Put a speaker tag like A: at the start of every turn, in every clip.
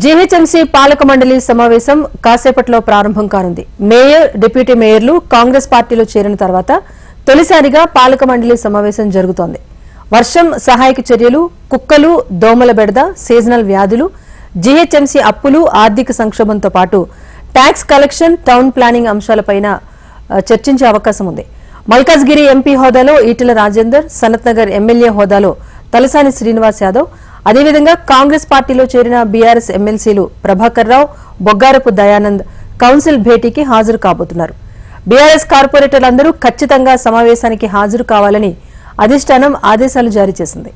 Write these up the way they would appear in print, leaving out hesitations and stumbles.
A: GHMC పాలక మండలి సమావేశం కాసేపట్లో ప్రారంభం కానుంది. మేయర్, డిప్యూటీ మేయర్లు కాంగ్రెస్ పార్టీలో చేరిన తర్వాత తొలిసారిగా పాలక మండలి సమావేశం జరుగుతోంది. వర్షం, సహాయక చర్యలు, కుక్కలు, దోమల బెడద, సీజనల్ వ్యాధులు, జీహెచ్ఎంసీ అప్పులు, ఆర్థిక సంక్షోభంతో పాటు ట్యాక్స్ కలెక్షన్, టౌన్ ప్లానింగ్ అంశాలపైన చర్చించే అవకాశం ఉంది. మల్కాజ్గిరి ఎంపీ హోదాలో ఈటెల రాజేందర్, సనత్ నగర్ ఎమ్మెల్యే హోదాలో తలసాని శ్రీనివాస్ యాదవ్, అదేవిధంగా కాంగ్రెస్ పార్టీలో చేరిన బీఆర్ఎస్ ఎమ్మెల్సీలు ప్రభాకర్ రావు, బొగ్గారపు దయానంద్ కౌన్సిల్ భేటీకి హాజరు కాబోతున్నారు. బీఆర్ఎస్ కార్పొరేటర్లందరూ ఖచ్చితంగా సమావేశానికి హాజరు కావాలని అధిష్టానం ఆదేశాలు జారీ చేసింది.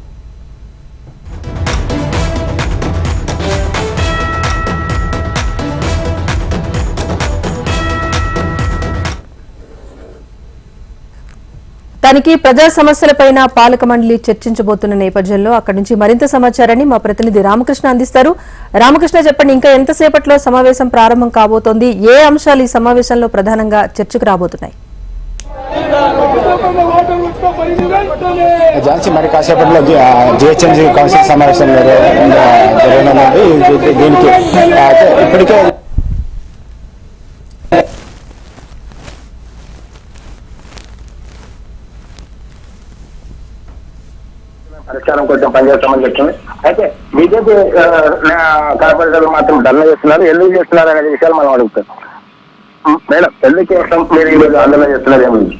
A: దానికి ప్రజా సమస్యలపైన పాలక మండలి చర్చించబోతున్న నేపథ్యంలో అక్కడి నుంచి మరింత సమాచారాన్ని మా ప్రతినిధి రామకృష్ణ అందిస్తారు. రామకృష్ణ, చెప్పండి, ఇంకా ఎంతసేపట్లో సమావేశం ప్రారంభం కాబోతోంది? ఏ అంశాలు ఈ సమావేశంలో ప్రధానంగా చర్చకు రాబోతున్నాయి?
B: మరి కాసేపట్లో జిహెచ్ఎంసీ కౌన్సిల్ సమావేశం జరగనున్నది. దీనికి ఇప్పటికే
C: పరిష్కారం కొంచెం పనిచేస్తామని చెప్తుంది. అయితే బీజేపీ కార్పొరేటర్లు మాత్రం ధర్నా చేస్తున్నారు. ఎందుకు చేస్తున్నారు అనే విషయాలు మనం అడుగుతాం. మేడం, ఎందుకు చేస్తాం మీరు ఈరోజు ఆందోళన చేస్తున్నారు? ఏమైంది?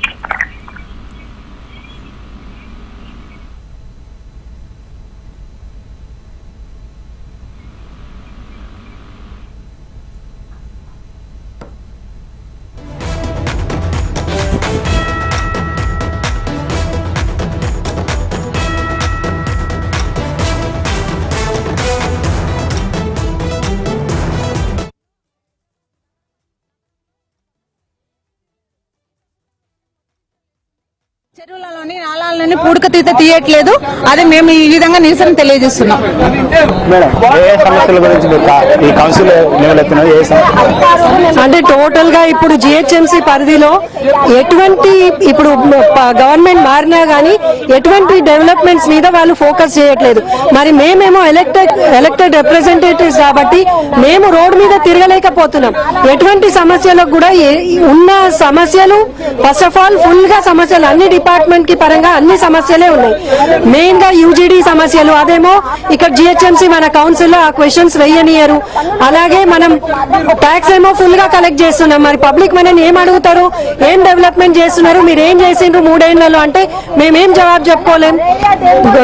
D: చెరువులలోని నాలాలని పూడికతీత తీయట్లేదు. అది మేము ఈ విధంగా నిరసన తెలియజేస్తున్నాం.
E: అంటే టోటల్ గా ఇప్పుడు జిహెచ్ఎంసీ పరిధిలో ఎటువంటి ఇప్పుడు గవర్నమెంట్ మారినా గానీ ఎటువంటి డెవలప్మెంట్స్ మీద వాళ్ళు ఫోకస్ చేయట్లేదు. మరి మేమేమో ఎలక్టెడ్ రిప్రజెంటేటివ్స్ కాబట్టి మేము రోడ్డు మీద తిరగలేకపోతున్నాం. ఎటువంటి సమస్యలకు కూడా ఉన్న సమస్యలు ఫస్ట్ ఆఫ్ ఆల్ ఫుల్ గా సమస్యలు అన్ని డిపార్ట్మెంట్ కి పరంగా అన్ని సమస్యలే ఉన్నాయి. మెయిన్ గా యూజీడీ సమస్యలు, అదేమో ఇక్కడ జిహెచ్ఎంసీ మన కౌన్సిల్ లో ఆ క్వశ్చన్స్ వెయ్యనియరు. అలాగే మనం ట్యాక్స్ ఏమో ఫుల్ గా కలెక్ట్ చేస్తున్నాం. మరి పబ్లిక్ మనని ఏం అడుగుతారు? ఏం డెవలప్మెంట్ చేస్తున్నారు, మీరు ఏం చేసిండ్రు 3 ఏళ్లలో అంటే మేమేం జవాబు చెప్పుకోలేం.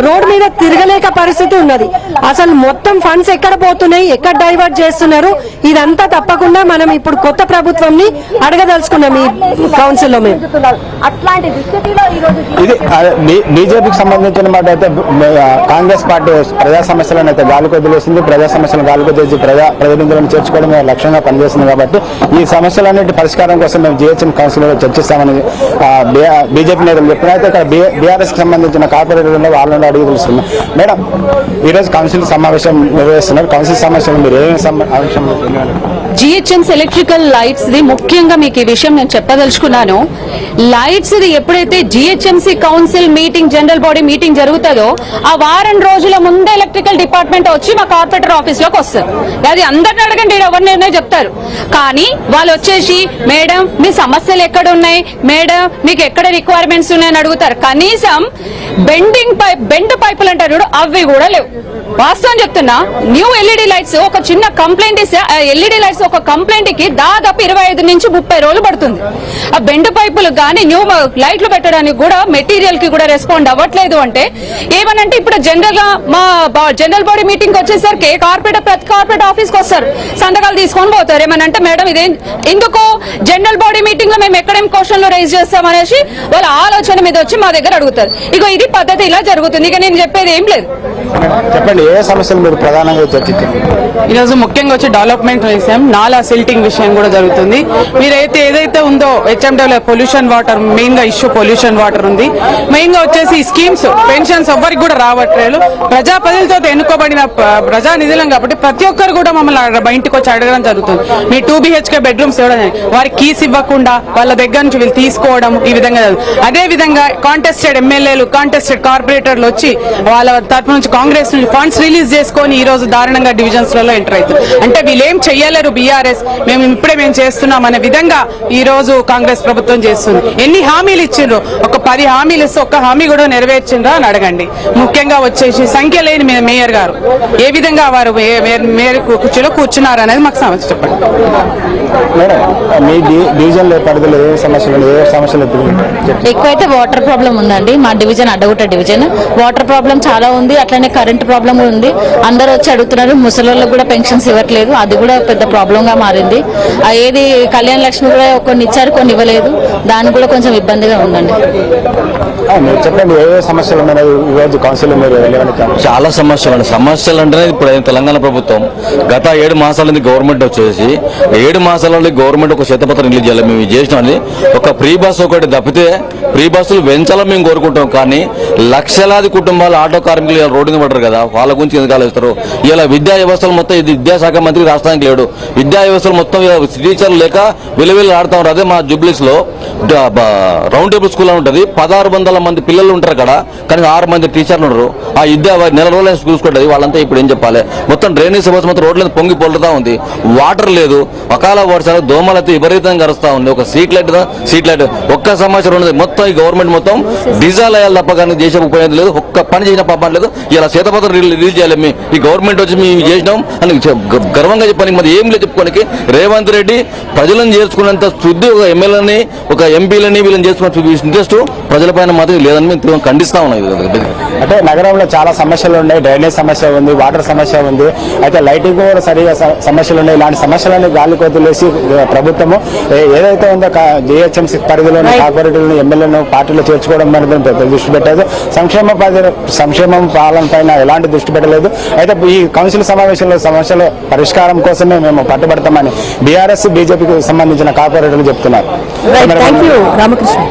E: రోడ్ మీద తిరగలేక పరిస్థితి ఉన్నది. అసలు మొత్తం ఫండ్స్ ఎక్కడ పోతున్నాయి, ఎక్కడ డైవర్ట్ చేస్తున్నారు, ఇదంతా తప్పకుండా మనం ఇప్పుడు కొత్త ప్రభుత్వంని అడగదలుచుకున్నాం ఈ కౌన్సిల్ లో. మేము
B: ఇది బీజేపీకి సంబంధించిన మాట అయితే కాంగ్రెస్ పార్టీ ప్రజా సమస్యలను అయితే గాలికి వదిలేసింది. ప్రజా సమస్యలను గాలికి వదిలేసి ప్రతినిధులను చేర్చుకోవడమే లక్ష్యంగా పనిచేస్తుంది. కాబట్టి ఈ సమస్యలన్నింటి పరిష్కారం కోసం మేము జిహెచ్ఎం కౌన్సిల్ లో చర్చిస్తామని బీజేపీ నేతలు చెప్పిన. అయితే ఇక్కడ బీఆర్ఎస్ కి సంబంధించిన కార్పొరేటర్లు వాళ్ళని అడిగి తెలుస్తున్నాం. మేడం, ఈరోజు కౌన్సిల్ సమావేశం నిర్వహిస్తున్నారు. కౌన్సిల్ సమావేశం మీరు ఏమేమి
D: జిహెచ్ఎంసీ ఎలక్ట్రికల్ లైట్స్ ది ముఖ్యంగా మీకు ఈ విషయం నేను చెప్పదలుచుకున్నాను. లైట్స్ ది ఎప్పుడైతే GHMC council meeting, general body meeting జరుగుతుందో ఆ వారం రోజుల ముందే ఎలక్ట్రికల్ డిపార్ట్మెంట్ వచ్చి మా కార్పొరేటర్ ఆఫీస్ లోకి వస్తారు. అది అందరిని అడగండి, ఎవరినైనా చెప్తారు. కానీ వాళ్ళు వచ్చేసి మేడం మీ సమస్యలు ఎక్కడ ఉన్నాయి, మేడం మీకు ఎక్కడ రిక్వైర్మెంట్స్ ఉన్నాయని అడుగుతారు. కనీసం బెండ్ పైపులు అంటారు, అవి కూడా లేవు. వాస్తవం చెప్తున్నా, న్యూ ఎల్ఈడి లైట్స్ ఒక చిన్న కంప్లైంట్ ఇస్తే ఎల్ఈడి లైట్స్ ఒక కంప్లైంట్ కి దాదాపు 25 నుంచి 30 రోజులు పడుతుంది. ఆ బెండ్ పైపులు కానీ న్యూ లైట్లు పెట్టడానికి కూడా మెటీరియల్ కి కూడా రెస్పాండ్ అవ్వట్లేదు. అంటే ఏమనంటే ఇప్పుడు జనరల్ గా మా జనరల్ బాడీ మీటింగ్ వచ్చేసరికి ప్రతి కార్పొరేట్ ఆఫీస్ కి వస్తారు, సంతకాలు తీసుకొని పోతారు. ఏమనంటే మేడం ఇదేం ఎందుకు జనరల్ బాడీ మీటింగ్ లో మేము ఎక్కడేం క్వశ్చన్లు రైజ్ చేస్తాం అనేసి వాళ్ళ ఆలోచన మీద వచ్చి మా దగ్గర అడుగుతారు. ఇగో ఇది పద్ధతి, ఇలా జరుగుతుంది. ఇక నేను చెప్పేది ఏం లేదు.
B: చెప్పండి, ఏ సమస్యలు మీరు ప్రధానంగా చర్చించారు?
F: ఈరోజు ముఖ్యంగా వచ్చి డెవలప్మెంట్ విషయం, నాలా సిల్టింగ్ విషయం కూడా జరుగుతుంది. మీరైతే ఏదైతే ఉందో హెచ్ఎండబ్ల్యూ పొల్యూషన్ వాటర్, మెయిన్ గా ఇష్యూ పొల్యూషన్ వాటర్ ఉంది. మెయిన్ గా వచ్చేసి స్కీమ్స్, పెన్షన్స్ ఎవ్వరికి కూడా రావట్లేదు. ప్రజాప్రతినిధులతో ఎన్నుకోబడిన ప్రజా నిధులం కాబట్టి ప్రతి ఒక్కరు కూడా మమ్మల్ని బయటకు వచ్చి అడగడం జరుగుతుంది. మీ 2 BHK బెడ్రూమ్స్ ఇవ్వడం, వారికి కీస్ ఇవ్వకుండా వాళ్ళ దగ్గర నుంచి వీళ్ళు తీసుకోవడం, ఈ విధంగా. అదే విధంగా కాంటెస్టెడ్ ఎమ్మెల్యేలు, కాంటెస్టెడ్ కార్పొరేటర్లు వచ్చి వాళ్ళ తరఫు నుంచి కాంగ్రెస్ నుంచి ఫండ్స్ ఫండ్స్ రిలీజ్ చేసుకొని ఈ రోజు దారుణంగా డివిజన్స్ లలో ఎంటర్ అవుతుంది. అంటే వీళ్ళేం చెయ్యలేరు బీఆర్ఎస్, మేము చేస్తున్నాం అనే విధంగా ఈ రోజు కాంగ్రెస్ ప్రభుత్వం చేస్తుంది. ఎన్ని హామీలు ఇచ్చిండ్రు, ఒక 10 హామీలు ఇస్తే ఒక్క హామీ కూడా నెరవేర్చిండ్రా అని అడగండి. ముఖ్యంగా వచ్చేసి సంఖ్య లేని మేయర్ గారు ఏ విధంగా వారు మేయర్ కుర్చీలో కూర్చున్నారు అనేది మాకు సమస్య చెప్పండి.
B: మేడం, మీ డివిజన్ పరిధిలో ఏ సమస్యలు
G: ఎక్కువైతే వాటర్ ప్రాబ్లం ఉందండి. మా division Addagutta division water problem చాలా ఉంది. అట్లనే కరెంట్ ప్రాబ్లం కూడా ఉంది. అందరూ వచ్చి అడుగుతున్నారు. ముసలోళ్ళకి కూడా పెన్షన్స్ ఇవ్వట్లేదు, అది కూడా పెద్ద ప్రాబ్లం గా మారింది. ఏది కళ్యాణ లక్ష్మి కూడా కొన్ని ఇచ్చారు, కొన్ని ఇవ్వలేదు. దానికి కూడా కొంచెం ఇబ్బందిగా ఉందండి.
B: చెప్పండి, ఏ సమస్యలు ఉన్నాయి ఈరోజు కౌన్సిల్ మీరు?
H: చాలా సమస్యలు అంటే ఇప్పుడు తెలంగాణ ప్రభుత్వం గత 7 మాసాల నుంచి గవర్నమెంట్ వచ్చేసి 7 మాసాల నుండి గవర్నమెంట్ ఒక శ్వేతపత్రం రిలీజ్ చేయాలి. మేము చేసినామని ఒక ఫ్రీ బస్ ఒకటి తప్పితే ఫ్రీ బస్సులు పెంచాలని మేము కోరుకుంటాం. కానీ లక్షలాది కుటుంబాలు ఆటో కార్మికులు ఇలా రోడ్డు మీద పడరు కదా, వాళ్ళ గురించి ఎందుకు ఆలోచిస్తారు? ఇలా విద్యా వ్యవస్థలు మొత్తం ఇది విద్యాశాఖ మంత్రి రాష్ట్రానికి లేడు. విద్యా వ్యవస్థలు మొత్తం టీచర్లు లేక విలువలు ఆడుతూ ఉంటారు. అదే మా జూబ్లీస్ లో రౌండ్ టేబుల్ స్కూల్ ఉంటుంది. 1600 మంది పిల్లలు ఉంటారు అక్కడ, కానీ 6 మంది టీచర్లు ఉన్నారు. ఆ విద్యా నెల రోజులు చూసుకుంటుంది. వాళ్ళంతా ఇప్పుడు ఏం చెప్పాలి? మొత్తం డ్రైనేజ్ సమస్య మొత్తం రోడ్ల పొంగి పొలుతా ఉంది. వాటర్ లేదు, అకాల వర్షాలు, దోమలతో విపరీతంగా కరుస్తా ఉంది. ఒక స్ట్రీట్ లైట్ ఒక్క సమస్య ఉండదు. మొత్తం ఈ గవర్నమెంట్ మొత్తం డిజాల్ అయ్యాలి తప్ప కానీ చేసే ఉపయోగం లేదు. ఒక్క పని చేసిన పాపం లేదు. ఇలా శ్వేతపత్రం రిలీజ్ చేయాలి. ఈ గవర్నమెంట్ వచ్చి మేము చేసినాం అని గర్వంగా చెప్పడానికి మరి ఏం లేదు చెప్పుకోనికి. రేవంత్ రెడ్డి ప్రజలను చేర్చుకున్నంత శుద్ధి ఒక ఎమ్మెల్యేని ఒక ఎంపీలని వీళ్ళని చేసుకున్న ఇంట్రెస్ట్ ప్రజలపైన మాత్రం లేదని మేము ఖండిస్తా ఉన్నాం.
B: అంటే నగరంలో చాలా సమస్యలు ఉన్నాయి. డ్రైనేజ్ సమస్య ఉంది, వాటర్ సమస్య ఉంది, అయితే లైటింగ్ కూడా సరిగా సమస్యలు ఉన్నాయి. ఇలాంటి సమస్యలన్నీ గాలి కొద్దిలేసి ప్రభుత్వము ఏదైతే ఉందో జిహెచ్ఎంసీ పరిధిలోని కార్పొరేటర్లను ఎమ్మెల్యేలను పార్టీలో చేర్చుకోవడం మీద దృష్టి పెట్టలేదు. సంక్షేమం పాలన పైన ఎలాంటి దృష్టి పెట్టలేదు. అయితే ఈ కౌన్సిల్ సమావేశంలో సమస్యల పరిష్కారం కోసమే మేము పట్టుబడతామని బీఆర్ఎస్ బీజేపీకి సంబంధించిన కార్పొరేటర్లు చెప్తున్నారు.
A: రామకృష్ణ.